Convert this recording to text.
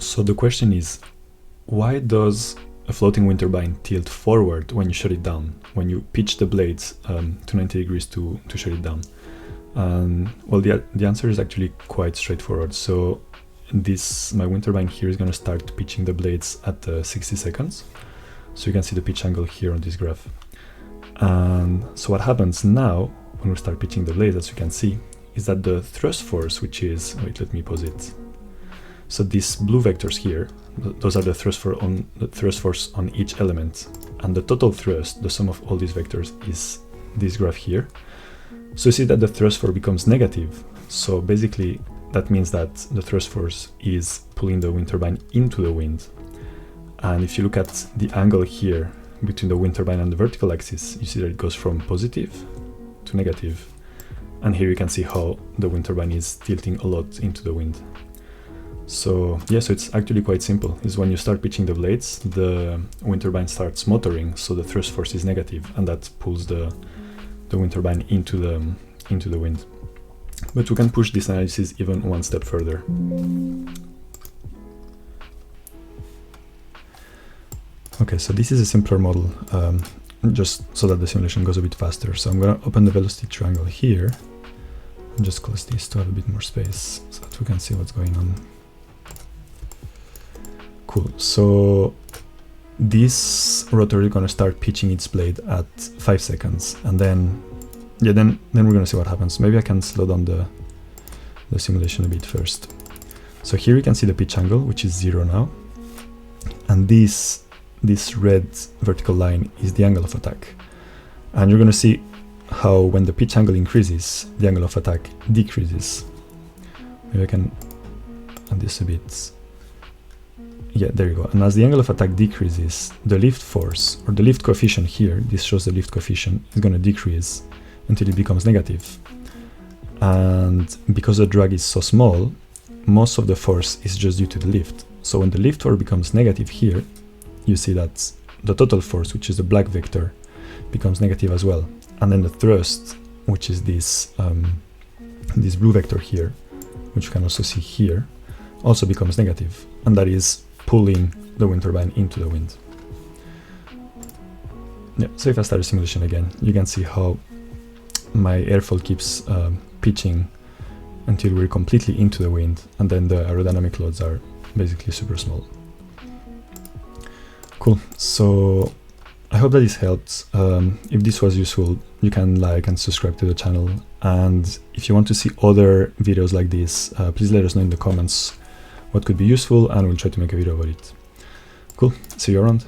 So the question is, why does a floating wind turbine tilt forward when you shut it down, when you pitch the blades to 90 degrees to shut it down? Well, the answer is actually quite straightforward. So my wind turbine here is going to start pitching the blades at 60 seconds. So you can see the pitch angle here on this graph. And so what happens now when we start pitching the blades, as you can see, is that the thrust force, which is, wait, let me pause it. So these blue vectors here, those are the thrust force on each element, and the total thrust, the sum of all these vectors, is this graph here. So you see that the thrust force becomes negative. So basically that means that the thrust force is pulling the wind turbine into the wind. And if you look at the angle here between the wind turbine and the vertical axis, you see that it goes from positive to negative. And here you can see how the wind turbine is tilting a lot into the wind. So yeah, so it's actually quite simple. Is when you start pitching the blades, the wind turbine starts motoring, so the thrust force is negative, and that pulls the wind turbine into the wind. But we can push this analysis even one step further. Okay, so this is a simpler model, just so that the simulation goes a bit faster. So I'm going to open the velocity triangle here and just close this to have a bit more space so that we can see what's going on. Cool. So this rotor is going to start pitching its blade at 5 seconds, and then we're going to see what happens. Maybe I can slow down the simulation a bit first. So here you can see the pitch angle, which is 0 now, and this red vertical line is the angle of attack. And you're going to see how when the pitch angle increases, the angle of attack decreases. Maybe I can add this a bit. Yeah, there you go. And as the angle of attack decreases, the lift force, or the lift coefficient here, this shows the lift coefficient, is going to decrease until it becomes negative. And because the drag is so small, most of the force is just due to the lift. So when the lift force becomes negative here, you see that the total force, which is the black vector, becomes negative as well. And then the thrust, which is this blue vector here, which you can also see here, also becomes negative. And that is pulling the wind turbine into the wind. Yeah, so if I start a simulation again, you can see how my airfoil keeps pitching until we're completely into the wind, and then the aerodynamic loads are basically super small. Cool, so I hope that this helped. If this was useful, you can like and subscribe to the channel, and if you want to see other videos like this, please let us know in the comments what could be useful, and we'll try to make a video about it. Cool, see you around.